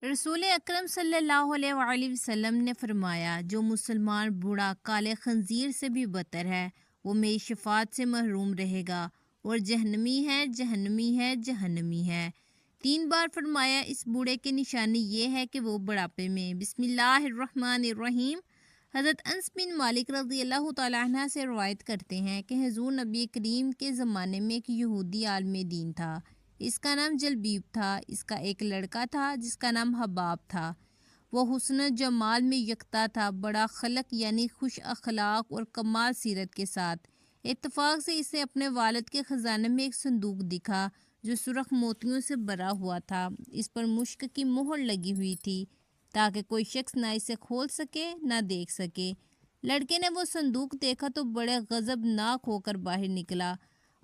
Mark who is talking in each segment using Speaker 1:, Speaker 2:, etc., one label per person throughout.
Speaker 1: रसूल अकरम सल्लल्लाहु अलैहि वसल्लम ने फरमाया, जो मुसलमान बूढ़ा काले खंजीर से भी बदतर है वो मेरी शफात से महरूम रहेगा और जहन्नमी है, जहन्नमी है, जहन्नमी है। 3 बार फरमाया। इस बूढ़े की निशानी ये है कि वो बुढ़ापे में बिस्मिल्लाहिर्रहमानिर्रहीम। हज़रत अनस बिन मालिक रज़ी अल्लाह तआला अन्हा से रवायत करते हैं कि हुज़ूर नबी करीम के ज़माने में एक यहूदी आलिम दीन था। इसका नाम जलबीब था। इसका एक लड़का था जिसका नाम हबाब था। वो हुस्न जमाल में यकता था, बड़ा खलक यानी खुश अखलाक और कमाल सीरत के साथ। इत्तफाक से इसे अपने वालिद के ख़जाने में एक संदूक दिखा जो सुरख मोतियों से भरा हुआ था। इस पर मुश्क की मोहर लगी हुई थी ताकि कोई शख्स ना इसे खोल सके ना देख सके। लड़के ने वो संदूक देखा तो बड़े गज़बनाक होकर बाहर निकला।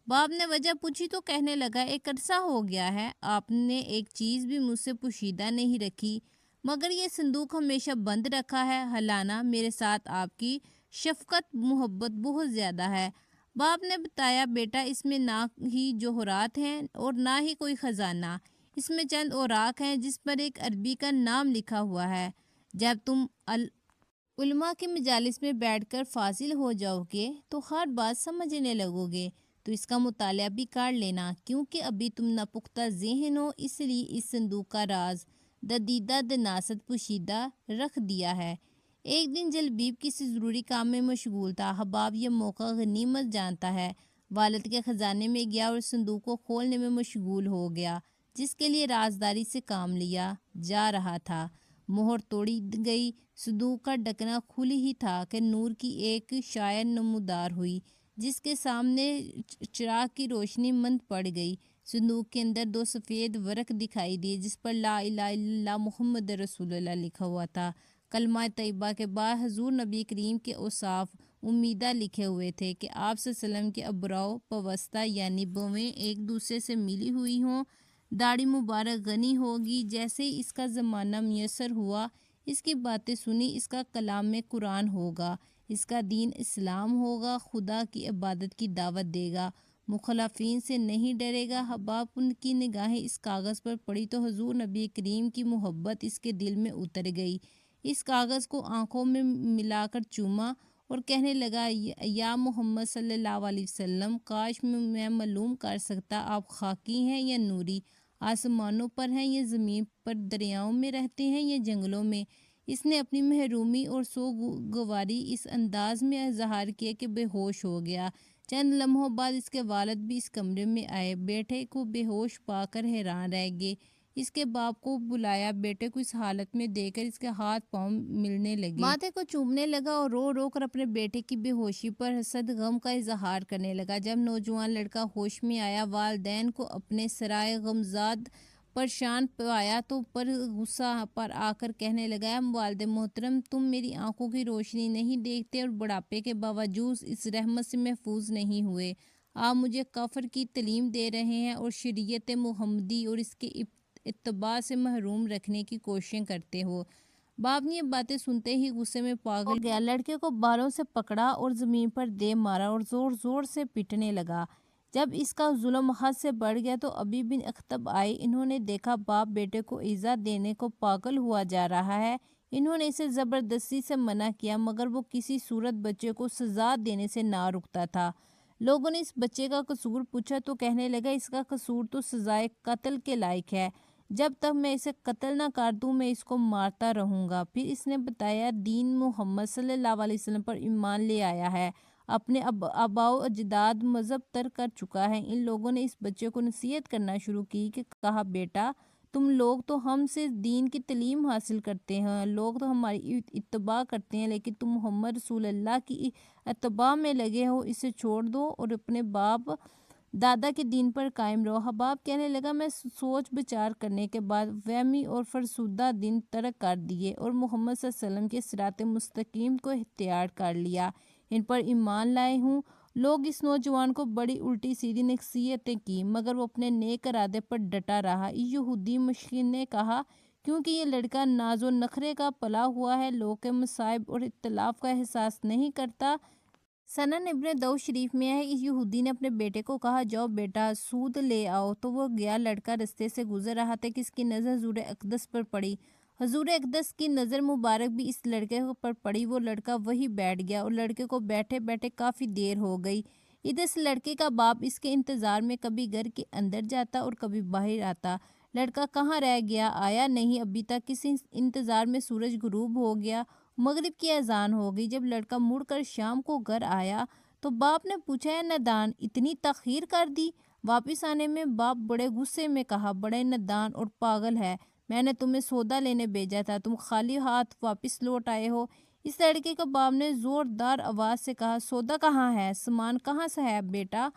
Speaker 1: बाप ने वजह पूछी तो कहने लगा, एक अरसा हो गया है आपने एक चीज़ भी मुझसे पोशीदा नहीं रखी, मगर ये संदूक हमेशा बंद रखा है। हलाना मेरे साथ आपकी शफकत मोहब्बत बहुत ज़्यादा है। बाप ने बताया, बेटा इसमें ना ही जोहरात हैं और ना ही कोई ख़जाना। इसमें चंद औराक हैं जिस पर एक अरबी का नाम लिखा हुआ है। जब तुम उलमा की मजालिस में बैठकर फाजिल हो जाओगे तो हर बात समझने लगोगे, तो इसका मुताला भी कर लेना, क्योंकि अभी तुम नापुख्ता ज़हन हो, इसलिए इस संदूक का राज ददीदा दनासत पोशीदा रख दिया है। एक दिन जलबीब किसी ज़रूरी काम में मशगूल था। हबाब यह मौका गनीमत जानता है, वालिद के ख़जाने में गया और संदूक को खोलने में मशगूल हो गया जिसके लिए राजदारी से काम लिया जा रहा था। मोहर तोड़ी गई। संदूक का ढकना खुल ही था कि नूर की एक शायर नमूदार हुई जिसके सामने चिराग की रोशनी मंद पड़ गई। संदूक के अंदर 2 सफ़ेद वरक दिखाई दिए जिस पर ला इलाहा इल्लल्लाह मुहम्मद रसूलुल्लाह लिखा हुआ था। कलमा तैयबा के बाद हुज़ूर नबी करीम के औसाफ उम्मीदा लिखे हुए थे कि आप सल्लम के अब्राओ पवस्ता यानी बवें एक दूसरे से मिली हुई हों, दाढ़ी मुबारक गनी होगी। जैसे ही इसका ज़माना मुयसर हुआ, इसकी बातें सुनी, इसका कलाम में कुरान होगा, इसका दीन इस्लाम होगा, खुदा की इबादत की दावत देगा, मुखलफीन से नहीं डरेगा। हबाब उनकी निगाहें इस कागज़ पर पड़ी तो हुज़ूर नबी करीम की मोहब्बत इसके दिल में उतर गई। इस कागज़ को आंखों में मिलाकर चूमा और कहने लगा, या मोहम्मद सल्लल्लाहु अलैहि वसल्लम, काश मैं मालूम कर सकता आप खाकी हैं या नूरी, आसमानों पर हैं या ज़मीन पर, दरियाओं में रहते हैं या जंगलों में। इसने अपनी महरूमी और सोगवारी इस अंदाज में इजहार किया कि बेहोश हो गया। चंद लम्हों बाद इसके वालिद भी इस कमरे में आए। बेटे को बेहोश पाकर हैरान रह गए। इसके बाप को बुलाया। बेटे को इस हालत में देखकर इसके हाथ पांव मिलने लगे, माथे को चूमने लगा और रो रो कर अपने बेटे की बेहोशी पर हसद गम का इजहार करने लगा। जब नौजवान लड़का होश में आया, वालिदैन को अपने सराय गमजाद परेशान पाया तो पर गुस्सा पर आकर कहने लगा, वालिद मोहतरम, तुम मेरी आंखों की रोशनी नहीं देखते और बुढ़ापे के बावजूद इस रहमत से महफूज नहीं हुए। आप मुझे कफर की तलीम दे रहे हैं और शरीयत मुहम्मदी और इसके इत्तबा से महरूम रखने की कोशिश करते हो। बाप ने ये बातें सुनते ही गुस्से में पागल हो गया। लड़के को बालों से पकड़ा और ज़मीन पर दे मारा और ज़ोर ज़ोर से पीटने लगा। जब इसका जुल्म हद से बढ़ गया तो अबी बिन अख्तब आए। इन्होंने देखा बाप बेटे को ईज़ा देने को पागल हुआ जा रहा है। इन्होंने इसे ज़बरदस्ती से मना किया, मगर वो किसी सूरत बच्चे को सज़ा देने से ना रुकता था। लोगों ने इस बच्चे का कसूर पूछा तो कहने लगा, इसका कसूर तो सज़ाए कत्ल के लायक है। जब तक मैं इसे कत्ल ना कर दूं मैं इसको मारता रहूँगा। फिर इसने बताया, दीन मोहम्मद सल्लल्लाहु अलैहि वसल्लम पर ईमान ले आया है, अपने आबाओ अजदाद मज़हब तर्क कर चुका है। इन लोगों ने इस बच्चे को नसीहत करना शुरू की कि कहा, बेटा तुम लोग तो हमसे दीन की तलीम हासिल करते हैं, लोग तो हमारी इत्तबा करते हैं, लेकिन तुम मोहम्मद रसूलुल्लाह की इत्तबा में लगे हो। इसे छोड़ दो और अपने बाप दादा के दीन पर कायम रहो। हबाब कहने लगा, मैं सोच विचार करने के बाद वहमी और फरसुदा दिन तर्क कर दिए और मोहम्मद सल्लल्लाहु अलैहि वसल्लम के सिरात मुस्तकीम को इख्तियार कर लिया, इन पर ईमान लाए हूँ। लोग इस नौजवान को बड़ी उल्टी सीधी नसीहतें की, मगर वो अपने नेक इरादे पर डटा रहा। यहूदी मुश्किन ने कहा, क्योंकि ये लड़का नाजो नखरे का पला हुआ है, लोग के मसाइब और इख्तलाफ का एहसास नहीं करता, सनन इब्न दाऊद शरीफ में है कि यहूदी ने अपने बेटे को कहा, जाओ बेटा सूद ले आओ। तो वो गया। लड़का रास्ते से गुजर रहा था कि इसकी नज़र हजूर अक़दस पर पड़ी। हजूर अक़दस की नज़र मुबारक भी इस लड़के पर पड़ी। वो लड़का वही बैठ गया और लड़के को बैठे बैठे काफ़ी देर हो गई। इधर से लड़के का बाप इसके इंतज़ार में कभी घर के अंदर जाता और कभी बाहर आता। लड़का कहाँ रह गया, आया नहीं अभी तक। किसी इंतज़ार में सूरज गुरूब हो गया, मगरिब की अजान हो गई। जब लड़का मुड़कर शाम को घर आया तो बाप ने पूछा, है नादान, इतनी तखीर कर दी। वापस आने में बाप बड़े गुस्से में कहा, बड़े नादान और पागल है, मैंने तुम्हें सौदा लेने भेजा था, तुम खाली हाथ वापस लौट आए हो। इस लड़के के बाप ने जोरदार आवाज से कहा, सौदा कहाँ है, सामान कहाँ से है बेटा।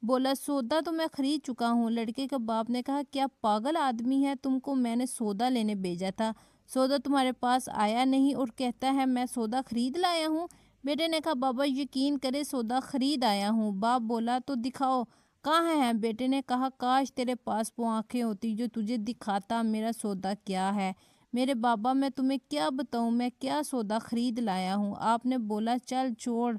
Speaker 1: बोला, सौदा तो मैं खरीद चुका हूँ। लड़के के बाप ने कहा, क्या पागल आदमी है, तुमको मैंने सौदा लेने भेजा था, सौदा तुम्हारे पास आया नहीं और कहता है मैं सौदा खरीद लाया हूँ। बेटे ने कहा, बाबा यकीन करे सौदा खरीद आया हूँ। बाप बोला, तो दिखाओ कहाँ है। बेटे ने कहा, काश तेरे पास वो आंखें होती जो तुझे दिखाता मेरा सौदा क्या है। मेरे बाबा, मैं तुम्हें क्या बताऊँ, मैं क्या सौदा खरीद लाया हूँ। आपने बोला, चल छोड़,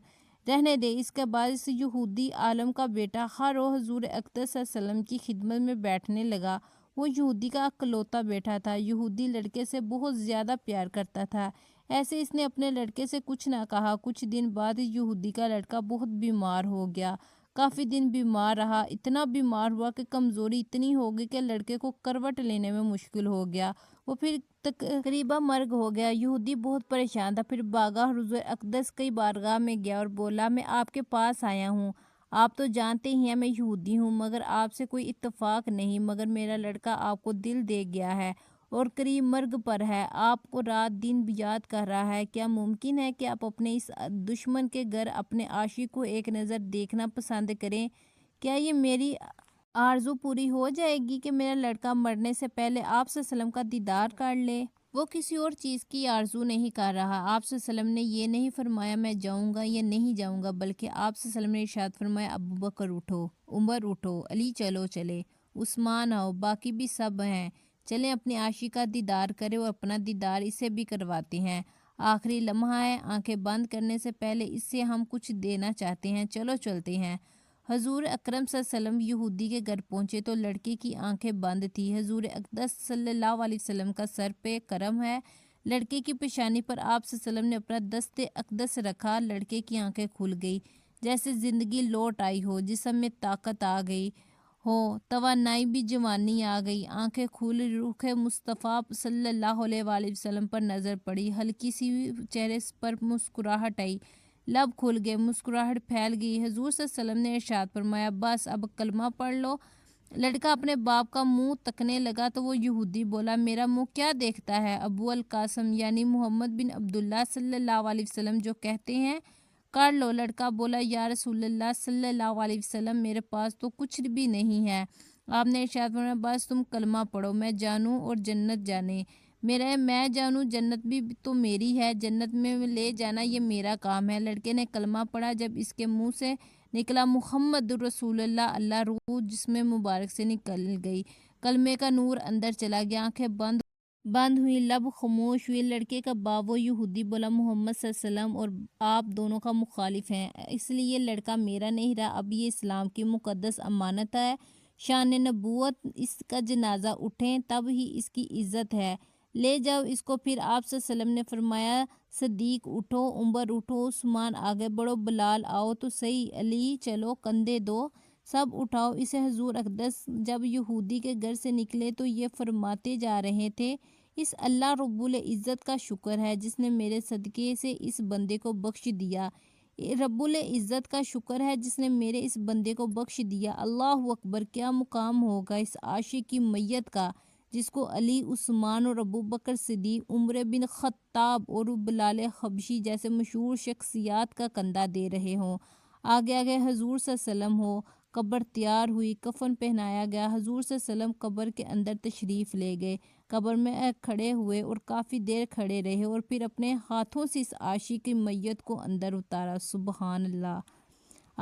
Speaker 1: रहने दे। इसके बाद इस यहूदी आलम का बेटा हर रोज़ हजूर अक़दस सल्लल्लाहु अलैहि वसल्लम की खिदमत में बैठने लगा। वो यहूदी का अकलौता बेटा था। यहूदी लड़के से बहुत ज़्यादा प्यार करता था। ऐसे इसने अपने लड़के से कुछ ना कहा। कुछ दिन बाद यहूदी का लड़का बहुत बीमार हो गया। काफ़ी दिन बीमार रहा। इतना बीमार हुआ कि कमज़ोरी इतनी हो गई कि लड़के को करवट लेने में मुश्किल हो गया। वो फिर तकरीबा मर्ग हो गया। यहूदी बहुत परेशान था। फिर बागा हुज़ूर अक़दस की बारगाह में गया और बोला, मैं आपके पास आया हूँ। आप तो जानते ही हैं मैं यहूदी हूँ, मगर आपसे कोई इत्तेफाक नहीं, मगर मेरा लड़का आपको दिल दे गया है और करीब मर्ग पर है, आपको रात दिन याद कर रहा है। क्या मुमकिन है कि आप अपने इस दुश्मन के घर अपने आशिक को एक नज़र देखना पसंद करें? क्या ये मेरी आरज़ू पूरी हो जाएगी कि मेरा लड़का मरने से पहले आप सल्लम का दीदार कर ले? वो किसी और चीज़ की आरज़ू नहीं कर रहा। आप सल्लम ने ये नहीं फरमाया मैं जाऊँगा या नहीं जाऊँगा, बल्कि आप सल्लम ने इरशाद फरमाया, अबू बकर उठो, उमर उठो, अली चलो चले, उस्मान आओ, बाकी भी सब हैं, चलें अपनी आशिक का दीदार करें और अपना दीदार इसे भी करवाते हैं। आखिरी लम्हा है, आंखें बंद करने से पहले इससे हम कुछ देना चाहते हैं, चलो चलते हैं। हजूर अकरम सल्लम यहूदी के घर पहुँचे तो लड़के की आंखें बंद थी। हजूर अक़दस सल्लल्लाहु अलैहि वसल्लम का सर पे करम है। लड़के की पेशानी पर आप सल्लम ने अपना दस्ते अक़दस रखा। लड़के की आंखें खुल गई, जैसे ज़िंदगी लौट आई हो, जिस्म में ताकत आ गई हो, तवानाई भी जवानी आ गई। आंखें खुल रूखे मुस्तफ़ा सल्लल्लाहु अलैहि वसल्लम पर नज़र पड़ी। हल्की सी चेहरे पर मुस्कुराहट आई, लब खुल गए, मुस्कुराहट फैल गई। हजूर सल्लम ने इरशाद फरमाया, बस अब कलमा पढ़ लो। लड़का अपने बाप का मुंह तकने लगा तो वो यहूदी बोला, मेरा मुंह क्या देखता है, अबू अल कासम यानी मोहम्मद बिन अब्दुल्ला सल्लल्लाहु अलैहि वसल्लम जो कहते हैं कर लो। लड़का बोला, या रसूलल्लाह सल्लल्लाहु अलैहि वसल्लम, मेरे पास तो कुछ भी नहीं है। आपने इरशाद फरमाया, बस तुम कलमा पढ़ो, मैं जानूं और जन्नत जाने। मेरा मैं जानूं, जन्नत भी तो मेरी है, जन्नत में ले जाना ये मेरा काम है। लड़के ने कलमा पढ़ा। जब इसके मुंह से निकला मुहम्मद रसूलुल्लाह, अल्लाह रूह जिसमें मुबारक से निकल गई। कलमे का नूर अंदर चला गया। आंखें बंद हुई, लब खामोश हुई। लड़के का बाप वो यहूदी बोला, मोहम्मद सल्लम और आप दोनों का मुखालिफ हैं, इसलिए लड़का मेरा नहीं रहा। अब ये इस्लाम की मुकद्दस अमानत है, शान नबूवत, इसका जनाजा उठें तब ही इसकी इज्जत है, ले जाओ इसको। फिर आप सल्लम ने फरमाया, सदीक उठो, उमर उठो, उस्मान आगे बढ़ो, बिलाल आओ तो सही, अली चलो कंधे दो, सब उठाओ इसे। हजूर अक़दस जब यहूदी के घर से निकले तो ये फरमाते जा रहे थे, इस अल्लाह रब्बुल इज़्ज़त का शुक्र है जिसने मेरे सदक़े से इस बंदे को बख्श दिया। रब्बुल इज़्ज़त का शुक्र है जिसने मेरे इस बंदे को बख्श दिया। अल्लाह अकबर, क्या मुकाम होगा इस आशिक की मैयत का जिसको अली, उस्मान और अबू बकर सिद्दीक़, उमर बिन खत्ताब और बिलाल हबशी जैसे मशहूर शख्सियात का कंधा दे रहे हों। आगे आगे हजूर सल्लम हो। कब्र तैयार हुई, कफन पहनाया गया। हजूर सल्लम कब्र के अंदर तशरीफ़ ले गए। कब्र में खड़े हुए और काफ़ी देर खड़े रहे और फिर अपने हाथों से इस आशिक की मैयत को अंदर उतारा। सुबहान अल्लाह।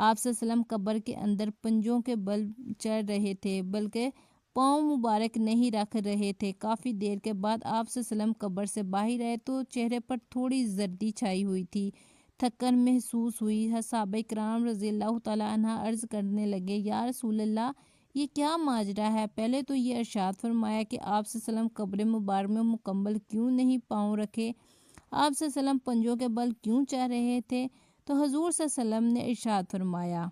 Speaker 1: आप सल्लम कब्र के अंदर पंजों के बल चढ़ रहे थे, बल्कि पाँव मुबारक नहीं रख रहे थे। काफ़ी देर के बाद आप सल्लम कब्र से बाहर आए तो चेहरे पर थोड़ी जर्दी छाई हुई थी। تھکن محسوس ہوئی۔ صحابہ کرام رضی اللہ تعالیٰ عنہ عرض کرنے لگے، یا رسول اللہ، یہ کیا ماجرا ہے؟ پہلے تو یہ ارشاد فرمایا کہ آپ صلی اللہ علیہ وسلم قبر مبارک میں مکمل کیوں نہیں پاؤں رکھے، آپ صلی اللہ علیہ وسلم پنجوں کے بل کیوں چاہ رہے تھے؟ تو حضور صلی اللہ علیہ وسلم نے ارشاد فرمایا،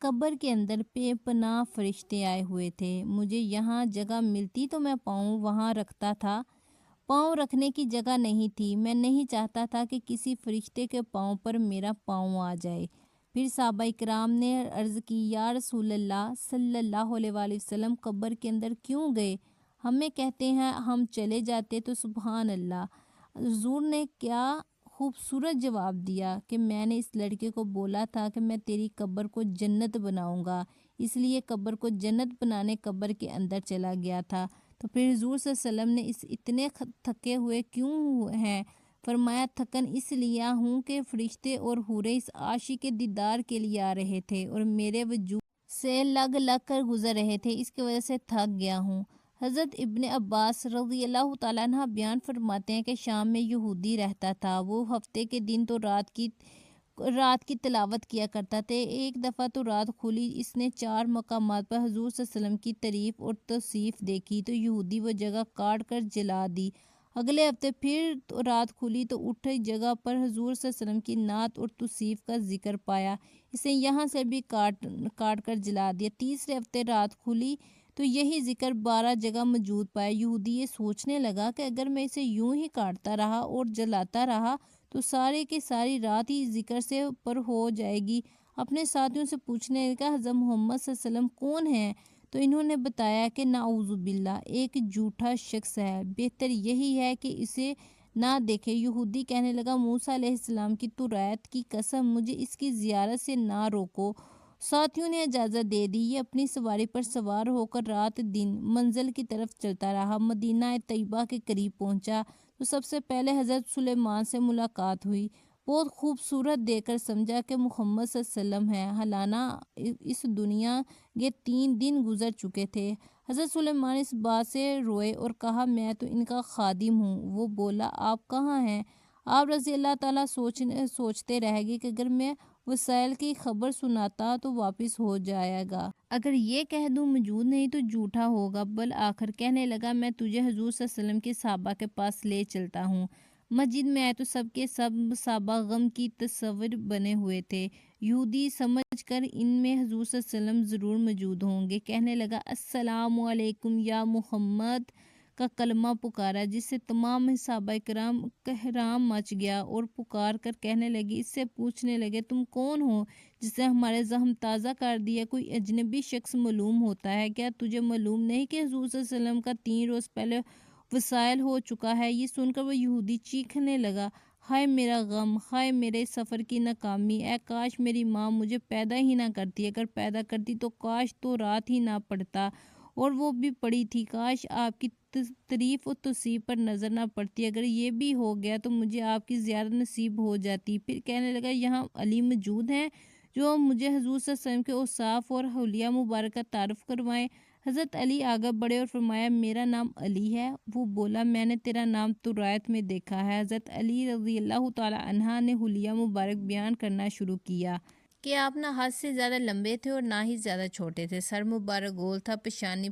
Speaker 1: قبر کے اندر بے پناہ فرشتے آئے ہوئے تھے، مجھے یہاں جگہ ملتی تو میں پاؤں وہاں رکھتا تھا، پاؤں رکھنے کی جگہ نہیں تھی، میں نہیں چاہتا تھا کہ کسی فرشتے کے پاؤں پر میرا پاؤں آ جائے۔ پھر صحابہ کرام نے عرض کی، یا رسول اللہ صلی اللہ علیہ وآلہ وسلم قبر کے اندر کیوں گئے؟ ہمیں کہتے ہیں ہم چلے جاتے تو سبحان اللہ۔ حضور نے کیا خوبصورت جواب دیا کہ میں نے اس لڑکے کو بولا تھا کہ میں تیری قبر کو جنت بناؤں گا، اس لیے قبر کو جنت بنانے قبر کے اندر چلا گیا تھا۔ تو پھر حضور صلی اللہ علیہ وسلم نے اتنے تھکے ہوئے کیوں ہیں؟ فرمایا، تھکن اس لیے ہوں کہ فرشتے اور حوریں اس عاشق کے دیدار کے لیے آ رہے تھے اور میرے وجود سے لگ لگ کر گزر رہے تھے، اس کی وجہ سے تھک گیا ہوں۔ حضرت ابن عباس رضی اللہ تعالیٰ عنہ بیان فرماتے ہیں کہ شام میں یہودی رہتا تھا، وہ ہفتے کے دن تو رات کی تلاوت کیا کرتا تھا۔ ایک دفعہ تو رات کھلی، اس نے 4 مقامات پر حضور صلی اللہ علیہ وسلم کی تعریف اور توصیف دیکھی تو یہودی وہ جگہ کاٹ کر جلا دی۔ اگلے ہفتے پھر رات کھلی تو اٹھی جگہ پر حضور صلی اللہ علیہ وسلم کی نعت اور توصیف کا ذکر پایا، اسے یہاں سے بھی کاٹ کر جلا دیا۔ تیسرے ہفتے رات کھلی تو یہی ذکر 12 جگہ موجود پایا۔ یہودی یہ سوچنے لگا کہ اگر میں اسے یوں ہی کاٹتا رہا اور جلاتا رہا تو سارے کے ساری رات ہی ذکر سے پر ہو جائے گی۔ اپنے ساتھیوں سے پوچھنے لگا، حضرت محمد صلی اللہ علیہ وسلم کون ہیں؟ تو انہوں نے بتایا کہ نعوذ باللہ، ایک جھوٹا شخص ہے، بہتر یہی ہے کہ اسے نہ دیکھے۔ یہودی کہنے لگا، موسیٰ علیہ السلام کی توریت کی قسم، مجھے اس کی زیارت سے نہ روکو۔ ساتھیوں نے اجازت دے دی، یہ اپنی سواری پر سوار ہو کر رات دن منزل کی طرف چلتا رہا۔ مدینہ طیبہ کے قریب پہنچا تو سب سے پہلے حضرت سلیمان سے ملاقات ہوئی۔ بہت خوبصورت دیکھ کر سمجھا کہ محمد صلی اللہ علیہ وسلم ہے، حالانہ اس دنیا کے 3 دن گزر چکے تھے۔ حضرت سلیمان اس بات سے روئے اور کہا، میں تو ان کا خادم ہوں۔ وہ بولا، آپ کہاں ہیں؟ آپ رضی اللہ تعالیٰ سوچتے رہ گئے کہ اگر میں وسائل کی خبر سناتا تو واپس ہو جائے گا، اگر یہ کہہ دوں موجود نہیں تو جھوٹا ہوگا۔ بالآخر کہنے لگا، میں تجھے حضور صلی اللہ علیہ وسلم کے صحابہ کے پاس لے چلتا ہوں۔ مسجد میں آئے تو سب کے سب صحابہ غم کی تصور بنے ہوئے تھے۔ یہودی سمجھ کر ان میں حضور صلی اللہ علیہ وسلم ضرور موجود ہوں گے، کہنے لگا، السلام علیکم یا محمد کا کلمہ پکارا، جس سے تمام صحابہ کرام احرام مچ گیا اور پکار کر کہنے لگے، اس سے پوچھنے لگے، تم کون ہو جس نے ہمارے زخم تازہ کر دیا؟ کوئی اجنبی شخص معلوم ہوتا ہے کیا؟ تجھے معلوم نہیں کہ حضور صلی اللہ علیہ وسلم کا 3 روز پہلے وصال ہو چکا ہے؟ یہ سن کر وہ یہودی چیخنے لگا، ہائے میرا غم، ہائے میرے سفر کی ناکامی، اے کاش میری ماں مجھے پیدا ہی نہ کرتی، اگر پیدا کرتی تو کاش تو رات ہی نہ پڑتا، اور وہ بھی پڑی تھی، کاش آپ کی تعریف و توصیف پر نظر نہ پڑتی، اگر یہ بھی ہو گیا تو مجھے آپ کی زیارت نصیب ہو جاتی۔ پھر کہنے لگا، یہاں علی موجود ہیں جو مجھے حضور صلی اللہ علیہ وسلم کے اوصاف اور حلیہ مبارک کا تعارف کروائیں۔ حضرت علی آگے بڑھے اور فرمایا، میرا نام علی ہے۔ وہ بولا، میں نے تیرا نام توریت میں دیکھا ہے۔ حضرت علی رضی اللہ تعالیٰ عنہ نے حلیہ مبارک بیان کرنا شروع کیا کہ آپ نہ حد سے زیادہ لمبے تھے اور نہ ہی زیادہ چھوٹے تھے، سر مبارک گول تھا، پیشانی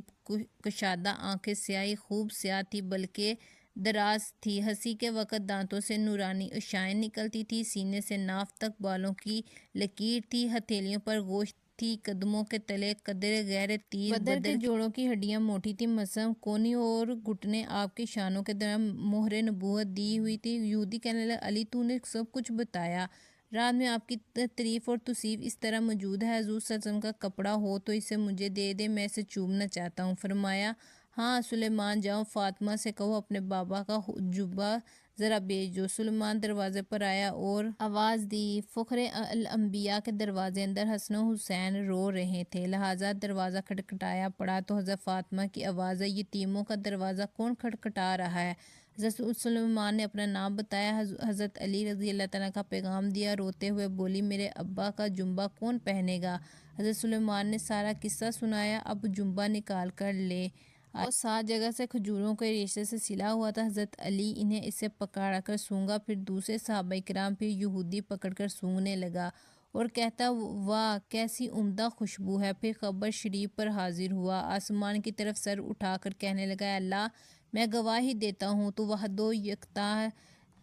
Speaker 1: کشادہ، آنکھیں سیاہی خوب سیاہ تھی بلکہ دراز تھی، ہنسی کے وقت دانتوں سے نورانی اشعائیں نکلتی تھی، سینے سے ناف تک بالوں کی لکیر تھی، ہتھیلیوں پر گوشت تھی، قدموں کے تلے قدرے غیر تیر، بدر کے جوڑوں کی ہڈیاں موٹی تھی، مثلا کونی اور گھٹنے آپ کی شانوں کے درمیان مہر نبوت دی ہوئی تھی۔ یہودی کہنے لگا، علی تو نے سب کچھ بتایا، رات میں آپ کی تعریف اور توصیف اس طرح موجود ہے، حضور صلی اللہ علیہ وسلم کا کپڑا ہو تو اسے مجھے دے دے، میں اسے چومنا چاہتا ہوں۔ فرمایا، ہاں سلیمان، جاؤ فاطمہ سے کہو اپنے بابا کا جبہ ذرا بھیج دو۔ سلیمان دروازے پر آیا اور آواز دی، فخر الانبیاء کے دروازے اندر حسن و حسین رو رہے تھے، لہٰذا دروازہ کھٹکھٹایا پڑا تو حضرت فاطمہ کی آواز آئی، یتیموں کا دروازہ کون کھٹکھٹا رہا ہے؟ حضرت سلیمان نے اپنا نام بتایا، حضرت علی رضی اللہ تعالیٰ کا پیغام دیا، روتے ہوئے بولی، میرے ابا کا جبہ کون پہنے گا؟ حضرت سلیمان نے سارا قصہ سنایا، اب جبہ نکال کر لے اور 7 جگہ سے کھجوروں کے ریشے سے سلا ہوا تھا۔ حضرت علی انہیں اسے پکڑ کر سونگا، پھر دوسرے صحابہ کرام، پھر یہودی پکڑ کر سونگنے لگا اور کہتا واہ کیسی عمدہ خوشبو ہے۔ پھر قبر شریف پر حاضر ہوا، آسمان کی طرف سر اٹھا کر کہنے لگا، اللہ میں گواہی دیتا ہوں تو وحد و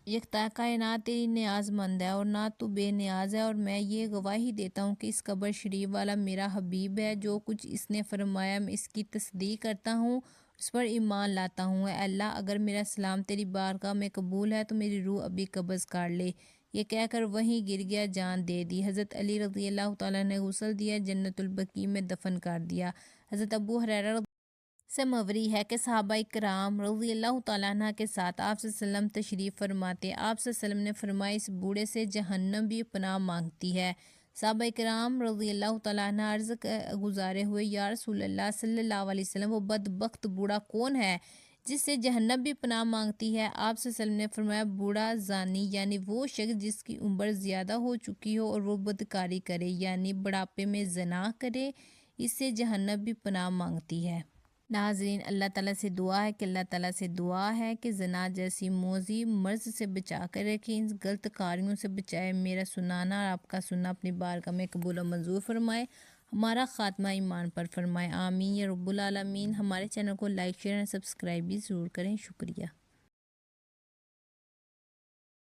Speaker 1: یکتا کائنات تیری نیاز مند ہے اور نہ تو بے نیاز ہے، اور میں یہ گواہی دیتا ہوں کہ اس قبر شریف والا میرا حبیب ہے، جو کچھ اس نے فرمایا میں اس کی تصدیق کرتا ہوں، اس پر ایمان لاتا ہوں۔ اے اللہ اگر میرا سلام تیری بارگاہ میں قبول ہے تو میری روح ابھی قبض کر لے۔ یہ کہہ کر وہیں گر گیا، جان دے دی۔ حضرت علی رضی اللہ تعالیٰ نے غسل دیا، جنت البقیع میں دفن کر دیا۔ حضرت ابو ہریرہ سے مروی ہے کہ صحابہ کرام رضی اللہ تعالیٰ عنہ کے ساتھ آپ صلی اللہ علیہ وسلم تشریف فرماتے، آپ صلی اللہ علیہ وسلم نے فرمایا اس بوڑھے سے جہنم بھی پناہ مانگتی ہے۔ صحابہ کرام رضی اللہ تعالیٰ عنہ عرض گزارے ہوئے، یا رسول اللہ صلی اللہ علیہ وسلم وہ بدبخت بوڑھا کون ہے جس سے جہنم بھی پناہ مانگتی ہے؟ آپ صلی اللہ علیہ وسلم نے فرمایا بوڑھا زانی، یعنی وہ شخص جس کی عمر زیادہ ہو چکی ہو اور وہ بدکاری کرے، یعنی بڑھاپے میں زنا کرے، اس سے جہنم بھی پناہ مانگتی ہے۔ ناظرین، اللہ تعالیٰ سے دعا ہے کہ زنا جیسی موذی مرض سے بچا کر رکھے، ان غلط کاریوں سے بچائے۔ میرا سنانا اور آپ کا سننا اپنی بارگاہ میں قبول و منظور فرمائے، ہمارا خاتمہ ایمان پر فرمائے، آمین یا رب العالمین۔ ہمارے چینل کو لائک، شیئر اور سبسکرائب بھی ضرور کریں۔ شکریہ۔